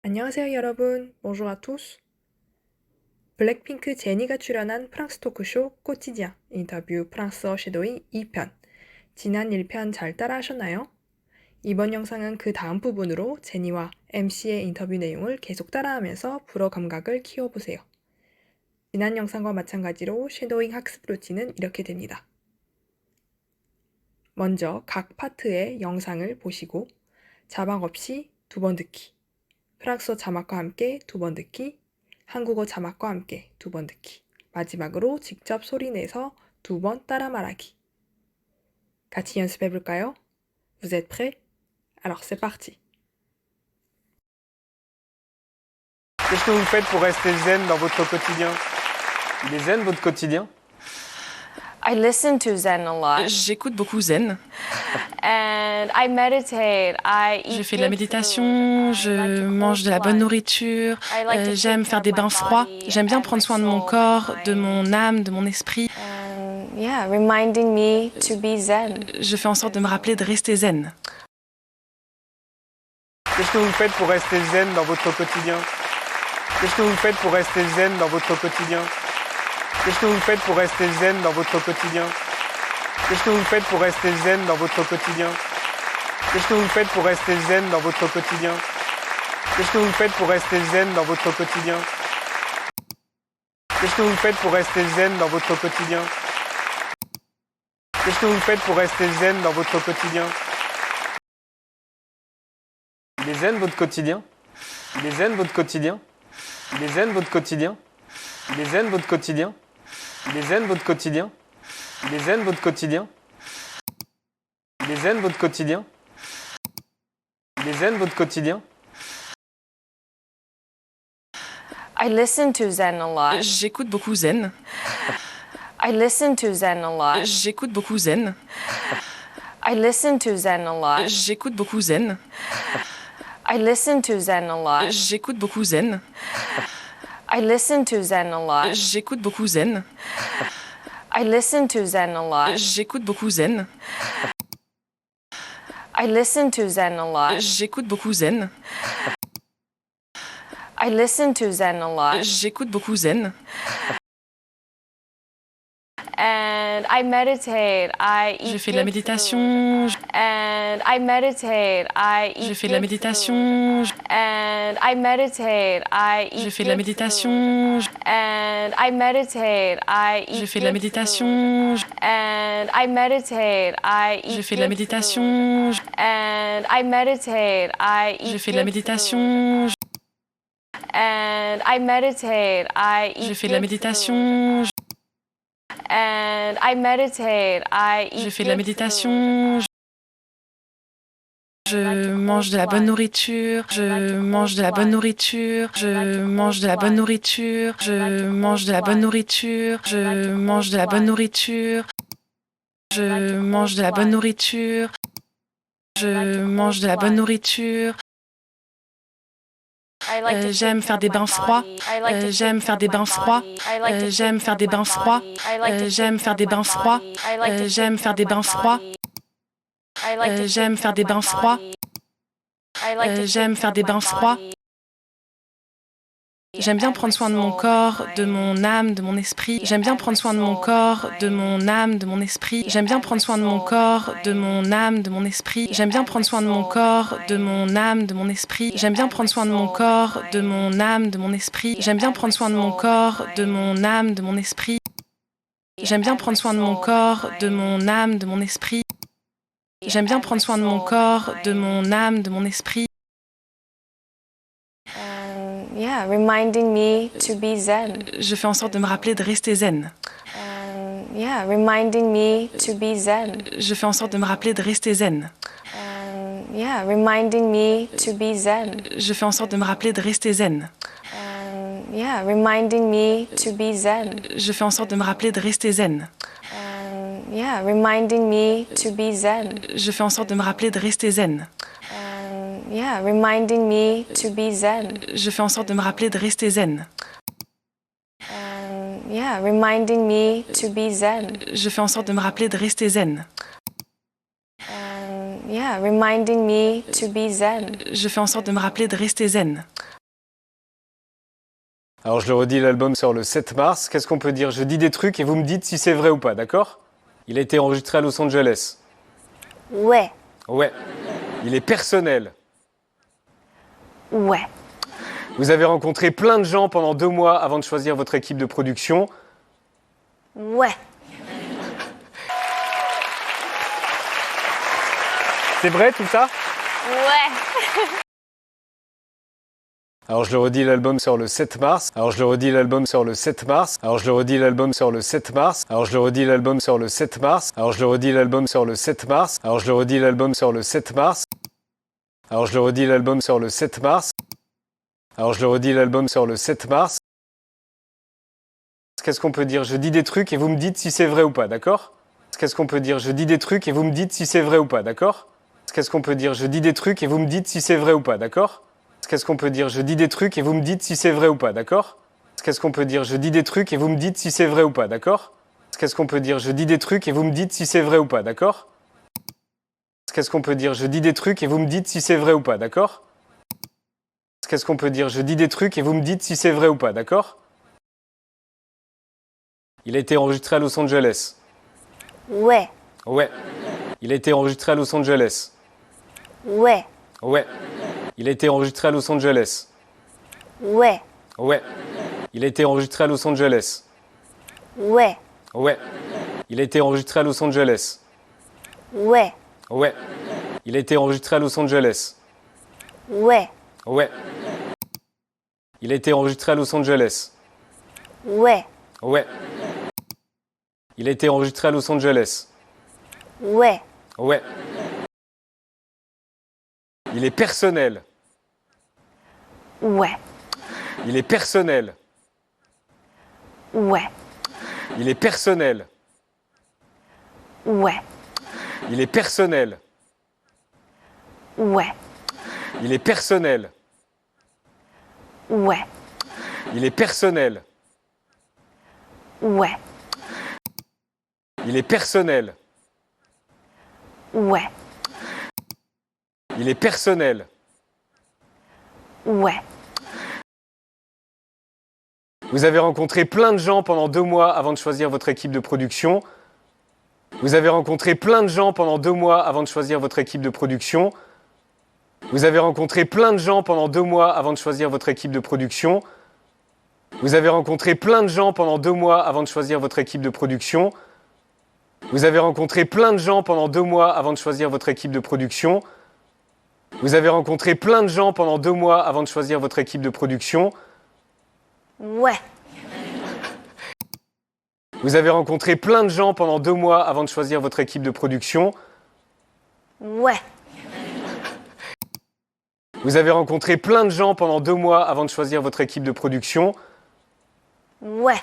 안녕하세요, 여러분. Bonjour à tous. 블랙핑크 제니가 출연한 프랑스 토크쇼 꼬티디앙 인터뷰 프랑스어 섀도잉 2편. 지난 1편 잘 따라하셨나요? 이번 영상은 그 다음 부분으로 제니와 MC의 인터뷰 내용을 계속 따라하면서 불어 감각을 키워보세요. 지난 영상과 마찬가지로 섀도잉 학습 루틴은 이렇게 됩니다. 먼저 각 파트의 영상을 보시고 자막 없이 2번 듣기, 프랑스어 자막과 함께 2번 듣기, 한국어 자막과 함께 2번 듣기, 마지막으로 직접 소리내서 2번 따라 말하기. 같이 연습해 볼까요? Vous êtes prêts? Alors c'est parti. Qu'est-ce que vous faites pour rester zen dans votre quotidien? Il est zen votre quotidien? I listen to Zen a lot. J'écoute beaucoup Zen. And I meditate. Je fais de la méditation, je mange de la bonne nourriture, j'aime faire des bains froids, j'aime bien prendre soin de mon corps, de mon âme, de mon esprit. And yeah, reminding me to be Zen. Je fais en sorte de me rappeler de rester zen. Qu'est-ce que vous faites pour rester zen dans votre quotidien? Qu'est-ce que vous faites pour rester zen dans votre quotidien? Qu'est-ce que vous faites pour rester zen dans votre quotidien? Qu'est-ce que vous faites pour rester zen dans votre quotidien? Qu'est-ce que vous faites pour rester zen dans votre quotidien? Qu'est-ce que vous faites pour rester zen dans votre quotidien? Qu'est-ce que vous faites pour rester zen dans votre quotidien? Qu'est-ce que vous faites pour rester zen dans votre quotidien? Il est zen votre quotidien? Il est zen votre quotidien? Il est zen votre quotidien? Il est zen votre quotidien? Il est zen votre quotidien? Il est zen votre quotidien? Il est zen votre quotidien? Il est zen votre quotidien? I listen to Zen a lot. J'écoute beaucoup Zen. I listen to Zen a lot. J'écoute beaucoup Zen. I listen to Zen a lot. J'écoute beaucoup Zen. I listen to Zen a lot. J'écoute beaucoup Zen. I listen to Zen a lot. J'écoute beaucoup Zen. I listen to Zen a lot. J'écoute beaucoup Zen. I listen to Zen a lot. J'écoute beaucoup Zen. I listen to Zen a lot. J'écoute beaucoup Zen. And I meditate. Je fais de la méditation, And I meditate. je fais de la méditation, And I meditate. je fais de la méditation, And I meditate. je fais de la méditation, And I meditate. je fais de la méditation, And I meditate. je fais de la méditation, And I meditate. je fais de la méditation, And I meditate. je fais de la méditation, je mange de la bonne nourriture, je mange de la bonne nourriture, je mange de la bonne nourriture, je mange de la bonne nourriture, je mange de la bonne nourriture, je mange de la bonne nourriture, je mange de la bonne nourriture. J'aime faire des bains froids, j'aime faire des bains froids, j'aime faire des bains froids, j'aime faire des bains froids, j'aime faire des bains froids, j'aime faire des bains froids, j'aime faire des bains froids. J'aime bien prendre soin de mon corps, de mon âme, de mon esprit. J'aime bien prendre soin de mon corps, de mon âme, de mon esprit. J'aime bien prendre soin de mon corps, de mon âme, de mon esprit. J'aime bien prendre soin de mon corps, de mon âme, de mon esprit. J'aime bien prendre soin de mon corps, de mon âme, de mon esprit. J'aime bien prendre soin de mon corps, de mon âme, de mon esprit. J'aime bien prendre soin de mon corps, de mon âme, de mon esprit. J'aime bien prendre soin de mon corps, de mon âme, de mon esprit. And yeah, reminding me to be Zen. Je fais en sorte de me rappeler de rester zen. And yeah, reminding me to be Zen. Je fais en sorte de me rappeler de rester zen. And yeah, reminding me to be Zen. Je fais en sorte de me rappeler de rester zen. And yeah, reminding me to be Zen. Je fais en sorte de me rappeler de rester zen. And yeah, reminding me to be Zen. Je fais en sorte de me rappeler de rester zen. And yeah, reminding me to be Zen. Je fais en sorte de me rappeler de rester zen. And yeah, reminding me to be Zen. Je fais en sorte de me rappeler de rester zen. And yeah, reminding me to be Zen. Je fais en sorte de me rappeler de rester zen. Alors je le redis, l'album sort le 7 mars. Qu'est-ce qu'on peut dire? Je dis des trucs et vous me dites si c'est vrai ou pas, d'accord? Il a été enregistré à Los Angeles. Ouais. Ouais. Il est personnel. Ouais. Vous avez rencontré plein de gens pendant 2 mois avant de choisir votre équipe de production. Ouais. C'est vrai tout ça? Ouais. Alors je le redis, l'album sort le 7 mars. Alors je le redis, l'album sort le 7 mars. Alors je le redis, l'album sort le 7 mars. Alors je le redis, l'album sort le 7 mars. Alors je le redis, l'album sort le 7 mars. Alors je le redis, l'album sort le 7 mars. Alors je le redis, l'album sort le 7 mars. Alors je le redis, l'album sort le 7 mars. Qu'est-ce qu'on peut dire? Je dis des trucs et vous me dites si c'est vrai ou pas, d'accord? Qu'est-ce qu'on peut dire? Je dis des trucs et vous me dites si c'est vrai ou pas, d'accord? Qu'est-ce qu'on peut dire? Je dis des trucs et vous me dites si c'est vrai ou pas, d'accord? Qu'est-ce qu'on peut dire? Je dis des trucs et vous me dites si c'est vrai ou pas, d'accord? Qu'est-ce qu'on peut dire? Je dis des trucs et vous me dites si c'est vrai ou pas, d'accord? Qu'est-ce qu'on peut dire? Je dis des trucs et vous me dites si c'est vrai ou pas, d'accord? Qu'est-ce qu'on peut dire? Je dis des trucs et vous me dites si c'est vrai ou pas, d'accord? Qu'est-ce qu'on peut dire? Je dis des trucs et vous me dites si c'est vrai ou pas, d'accord? Il a été enregistré à Los Angeles. Ouais. Ouais. Il a été enregistré à Los Angeles. Ouais. Ouais. Il a été enregistré à Los Angeles. Ouais. Ouais. Il a été enregistré à Los Angeles. Ouais. Ouais. Il a été enregistré à Los Angeles. Ouais. Ouais. Il a été enregistré à Los Angeles. Ouais. Ouais. Il a été enregistré à Los Angeles. Ouais. Ouais. Il a été enregistré à Los Angeles. Ouais. Ouais. Il est personnel. Ouais. Il est personnel. Ouais. Il est personnel. Ouais. Il est personnel. Ouais. Il est personnel. Ouais. Il est personnel. Ouais. Il est personnel. Ouais. Il est personnel. Ouais. Vous avez rencontré plein de gens pendant 2 mois avant de choisir votre équipe de production. Vous avez rencontré plein de gens pendant 2 mois avant de choisir votre équipe de production. Vous avez rencontré plein de gens pendant 2 mois avant de choisir votre équipe de production. Vous avez rencontré plein de gens pendant 2 mois avant de choisir votre équipe de production. Vous avez rencontré plein de gens pendant 2 mois avant de choisir votre équipe de production. Vous avez rencontré plein de gens pendant 2 mois avant de choisir votre équipe de production. Ouais. Vous avez rencontré plein de gens pendant 2 mois avant de choisir votre équipe de production. Ouais. Vous avez rencontré plein de gens pendant 2 mois avant de choisir votre équipe de production. Ouais.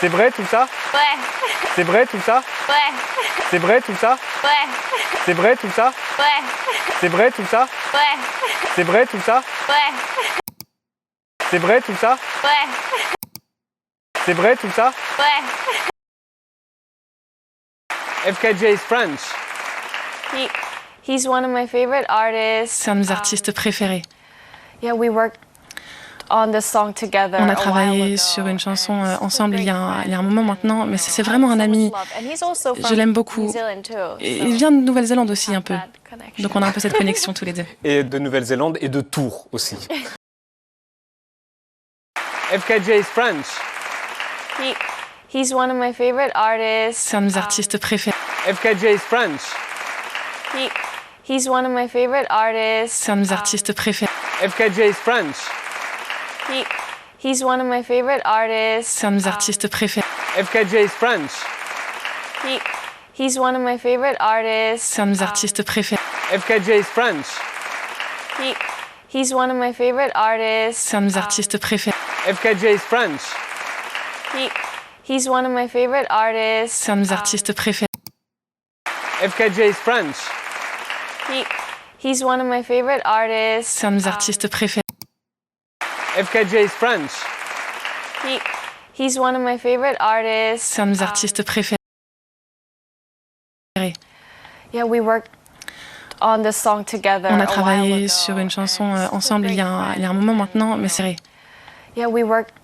C'est vrai tout ça? Ouais. C'est vrai tout ça? Ouais. C'est vrai tout ça? Ouais. C'est vrai tout ça? Ouais. C'est vrai tout ça? Ouais. C'est vrai tout ça? Ouais. C'est vrai tout ça? Ouais. C'est vrai tout ça? Ouais. FKJ is French. He's one of my favorite artists. C'est un de mes artistes préférés. Yeah, we worked on this song together. On a travaillé sur une chanson ensemble il y a un moment maintenant, mais c'est vraiment un ami. Je l'aime beaucoup. Et il vient de Nouvelle-Zélande aussi un peu. Donc on a un peu cette connexion tous les deux. Et de Nouvelle-Zélande et de Tours aussi. FKJ is French. He's one of my favorite artists. C'est un de mes artistes préférés. FKJ is French. He's one of my favorite artists. C'est un de mes artistes préférés. FKJ is French. He's one of my favorite artists. C'est un de mes artistes préférés. FKJ is French. He's one of my favorite artists. C'est un de mes artistes préférés. FKJ is French. He's one of my favorite artists. C'est un de mes artistes préférés. FKJ is French. He's one of my favorite artists. C'est un de mes artistes préférés. FKJ is French. He's one of my favorite artists. C'est un de mes artistes préférés. FKJ is French. He's one of my favorite artists. C'est un de mes artistes préférés. Yeah, we worked on the song together. On a a travaillé while ago. sur une chanson ensemble il y a un moment maintenant, mais c'est vrai. Yeah, we worked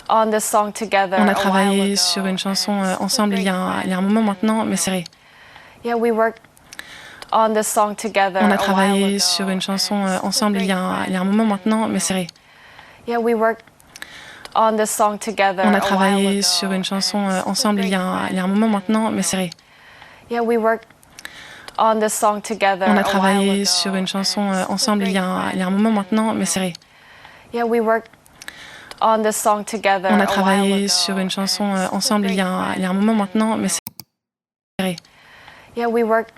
on the song together. On a a travaillé while ago, sur une chanson and it's ensemble il y a great. un moment maintenant, mais c'est vrai. Yeah, we worked on the song together. On a a while travaillé ago, sur une chanson and it's ensemble il y a un moment maintenant, mais c'est vrai. Yeah, we worked on the song together. On a a while travaillé ago, sur une chanson and it's ensemble il y a un moment maintenant, mais c'est vrai. Yeah, we worked on the song together. On a a while travaillé ago, sur une chanson and it's ensemble il y a un moment maintenant, mais c'est vrai. Yeah, we worked on the song together. On a a while travaillé ago, sur une chanson and it's ensemble il y a un moment maintenant, mais c'est vrai. Yeah, we worked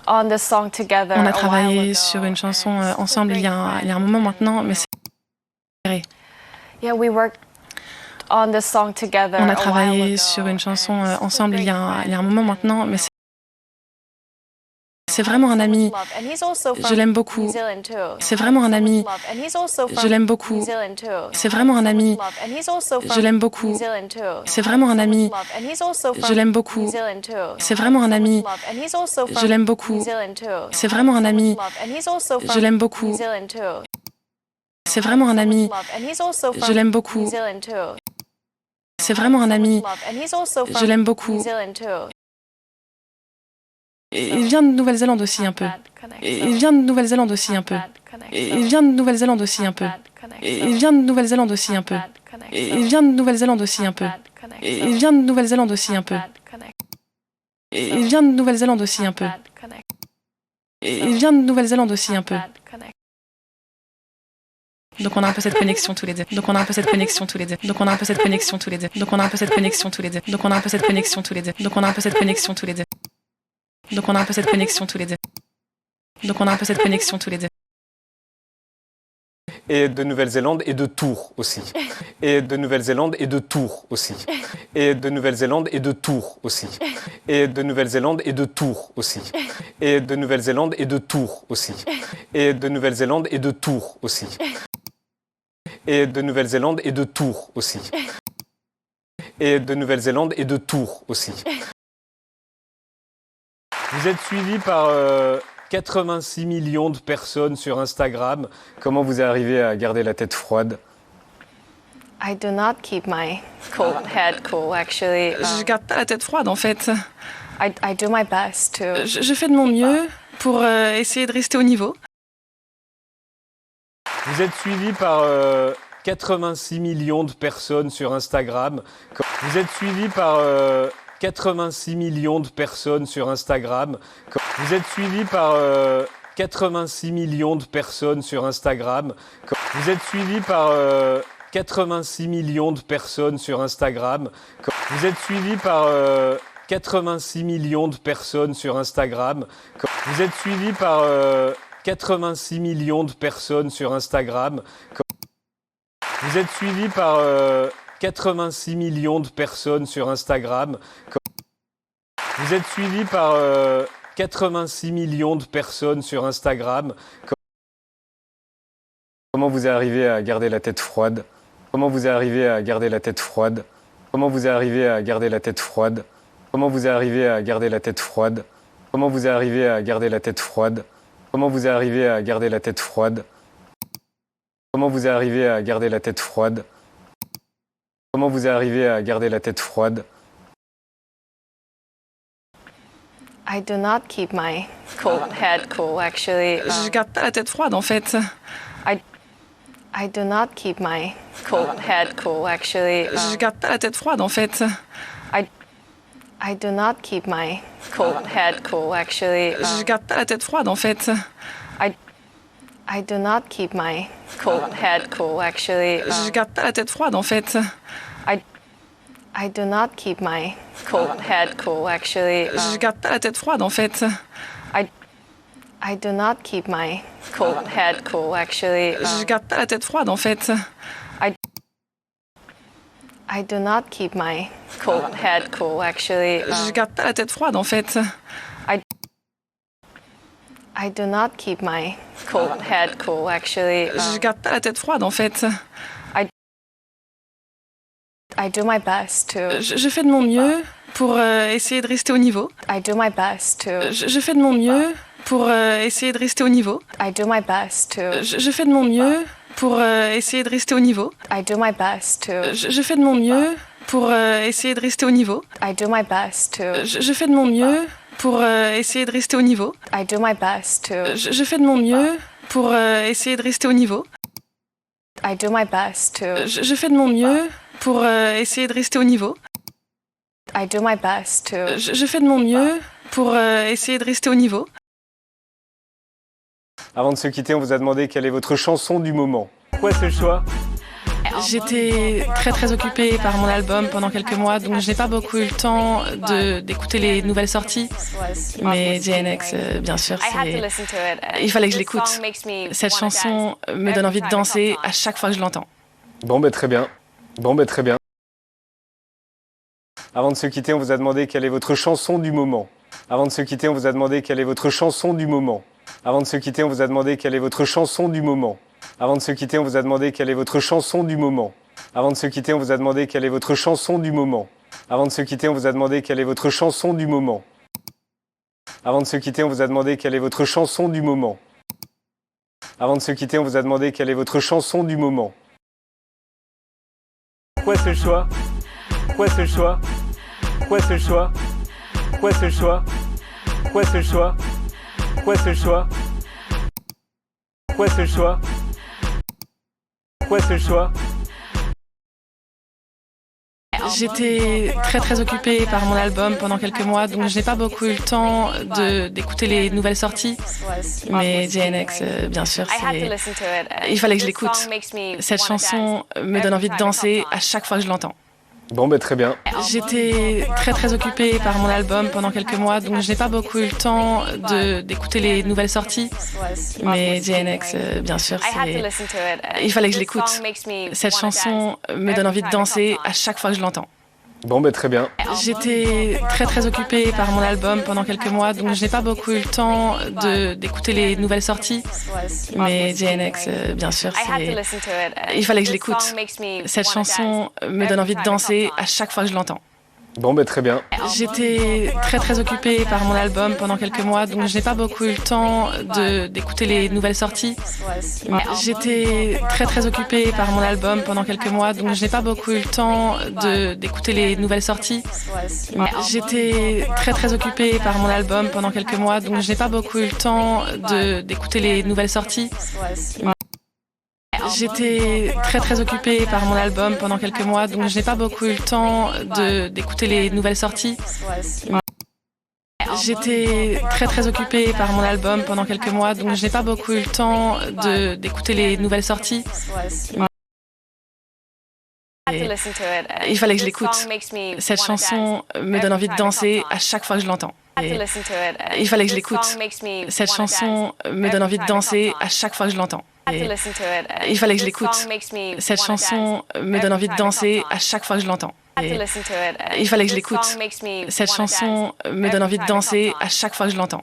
on the song together. On a a while travaillé ago, sur une chanson and it's ensemble il y a un moment maintenant, mais c'est vrai. Yeah, we worked on the song together. On a a while travaillé ago, sur une chanson and it's ensemble il y a un moment maintenant, mais c'est vraiment un ami. Je l'aime beaucoup. C'est vraiment un ami. Je l'aime beaucoup. C'est vraiment un ami. Je l'aime beaucoup. C'est vraiment un ami. Je l'aime beaucoup. C'est vraiment un ami. Je l'aime beaucoup. C'est vraiment un ami. Je l'aime beaucoup. C'est vraiment un ami. Je l'aime beaucoup. C'est vraiment un ami. Je l'aime beaucoup. Il vient de Nouvelle-Zélande aussi un peu. Il vient de Nouvelle-Zélande aussi un peu. Il vient de Nouvelle-Zélande aussi un peu. Il vient de Nouvelle-Zélande aussi un peu. Il vient de Nouvelle-Zélande aussi un peu. Il vient de Nouvelle-Zélande aussi un peu. Il vient de Nouvelle-Zélande aussi un peu. Il vient de Nouvelle-Zélande aussi un peu. Donc on a un peu cette connexion tous les deux. Donc on a un peu cette connexion tous les deux. Donc on a un peu cette connexion tous les deux. Donc on a un peu cette connexion tous les deux. Donc on a un peu cette connexion tous les deux. Donc on a un peu cette connexion tous les deux. Donc on a un peu cette connexion tous les deux. Donc on a un peu cette connexion tous les deux. Et de Nouvelle-Zélande et de Tours aussi. Et de Nouvelle-Zélande et de Tours aussi. Et de Nouvelle-Zélande et de Tours aussi. Et de Nouvelle-Zélande et de Tours aussi. Et de Nouvelle-Zélande et de Tours aussi. Et de Nouvelle-Zélande et de Tours aussi. Et de Nouvelle-Zélande et de Tours aussi. Et de Nouvelle-Zélande et de Tours aussi. Vous êtes suivi par 86 millions de personnes sur Instagram. Comment vous arrivez à garder la tête froide? I do not keep my head cool, actually. Je garde pas la tête froide en fait. I do my best to. Je fais de mon mieux pour essayer de rester au niveau. Vous êtes suivi par 86 millions de personnes sur Instagram. Vous êtes suivi par 86 millions de personnes sur Instagram. Vous êtes suivi par 86 millions de personnes sur Instagram. Vous êtes suivi par 86 millions de personnes sur Instagram. Vous êtes suivi par 86 millions de personnes sur Instagram. Vous êtes suivi par 86 millions de personnes sur Instagram. Vous êtes suivi par 86 millions de personnes sur Instagram. Vous êtes suivi par 86 millions de personnes sur Instagram. Comment vous arrivez à garder la tête froide? Comment vous arrivez à garder la tête froide? Comment vous arrivez à garder la tête froide? Comment vous arrivez à garder la tête froide? Comment vous arrivez à garder la tête froide? Comment vous arrivez à garder la tête froide? Comment vous arrivez à garder la tête froide? Comment vous arrivez à garder la tête froide? I do not keep my head cool, actually. Je garde pas la tête froide en fait. I do not keep my head cool, actually. Je garde pas la tête froide en fait. I do not keep my head cool, actually. Je garde pas la tête froide en fait. I do not keep my head cool, actually. Je garde pas la tête froide en fait. I do not keep my head cool, actually. Je garde pas la tête froide en fait. I do not keep my head cool, actually. Je garde pas la tête froide en fait. I do not keep my head cool, actually. Je garde pas la tête froide en fait. I do not keep my head cool, actually. Je garde pas la tête froide en fait. I do my best to. Je fais de mon mieux pour essayer de rester au niveau. I do my best to. Je fais de mon mieux pour essayer de rester au niveau. I do my best to. Je fais de mon mieux pour essayer de rester au niveau. I do my best to. Je fais de mon mieux pour essayer de rester au niveau. I do my best to. Je fais de mon mieux pour essayer de rester au niveau. I do my best to. Je fais de mon mieux pour essayer de rester au niveau. I do my best to. Je fais de mon mieux pour essayer de rester au niveau. I do my best to. Je fais de mon mieux pour essayer de rester au niveau. Avant de se quitter, on vous a demandé quelle est votre chanson du moment. Pourquoi ce choix? J'étais très occupée par mon album pendant quelques mois, donc je n'ai pas beaucoup eu le temps d'écouter les nouvelles sorties. Mais JNX, bien sûr, il fallait que je l'écoute. Cette chanson me donne envie de danser à chaque fois que je l'entends. Bon, ben très bien. Bon, ben très bien. Avant de se quitter, on vous a demandé quelle est votre chanson du moment. Avant de se quitter, on vous a demandé quelle est votre chanson du moment. Avant de se quitter, on vous a demandé quelle est votre chanson du moment. Avant de se quitter, on vous a demandé quelle est votre chanson du moment. Avant de se quitter, on vous a demandé quelle est votre chanson du moment. Avant de se quitter, on vous a demandé quelle est votre chanson du moment. Avant de se quitter, on vous a demandé quelle est votre chanson du moment. Avant de se quitter, on vous a demandé quelle est votre chanson du moment. Pourquoi ce choix? Pourquoi ce choix? Pourquoi ce choix? Pourquoi ce choix? Pourquoi ce choix? Pourquoi ce choix? Pourquoi ce choix? Pourquoi ce choix? J'étais très occupée par mon album pendant quelques mois, donc je n'ai pas beaucoup eu le temps d'écouter les nouvelles sorties. Mais JNX, bien sûr, il fallait que je l'écoute. Cette chanson me donne envie de danser à chaque fois que je l'entends. Bon, ben très bien. J'étais très occupée par mon album pendant quelques mois, donc je n'ai pas beaucoup eu le temps d'écouter les nouvelles sorties. Mais JNX, bien sûr, il fallait que je l'écoute. Cette chanson me donne envie de danser à chaque fois que je l'entends. Bon, ben très bien. J'étais très occupée par mon album pendant quelques mois, donc je n'ai pas beaucoup eu le temps d'écouter les nouvelles sorties. Mais JNX, bien sûr, il fallait que je l'écoute. Cette chanson me donne envie de danser à chaque fois que je l'entends. Bon, ben très bien. J'étais très occupée par mon album pendant quelques mois, donc je n'ai pas beaucoup eu le temps d'écouter les nouvelles sorties. J'étais très occupée par mon album pendant quelques mois, donc je n'ai pas beaucoup eu le temps d'écouter les nouvelles sorties. J'étais très occupée par mon album pendant quelques mois, donc je n'ai pas beaucoup eu le temps d'écouter les nouvelles sorties. J'étais très occupée par mon album pendant quelques mois, donc je n'ai pas beaucoup eu le temps d'écouter les nouvelles sorties. J'étais très occupée par mon album pendant quelques mois, donc je n'ai pas beaucoup eu le temps d'écouter les nouvelles sorties. Il fallait que je l'écoute. Cette chanson me donne envie de danser à chaque fois que je l'entends. Il fallait que je l'écoute. Cette chanson me donne envie de danser à chaque fois que je l'entends. Il fallait que je l'écoute. Cette chanson me donne envie de danser à chaque fois que je l'entends. Il fallait que je l'écoute. Cette chanson me donne envie de danser à chaque fois que je l'entends.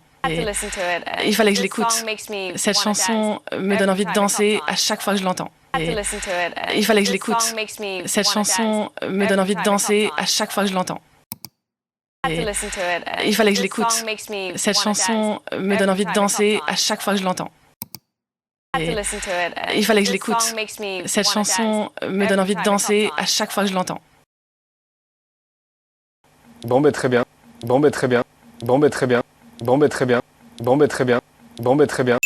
Il fallait que je l'écoute. Cette chanson me donne envie de danser à chaque fois que je l'entends. Il fallait que je l'écoute. Cette chanson me donne envie de danser à chaque fois que je l'entends. Il fallait que je l'écoute. Cette chanson me donne envie de danser à chaque fois que je l'entends. Il fallait que je l'écoute. Cette chanson me donne envie de danser à chaque fois que je l'entends. Bon, ben très bien. Bon, ben très bien. Bon, ben très bien. Bon, ben très bien. Bon, ben très bien. Bon, ben très bien.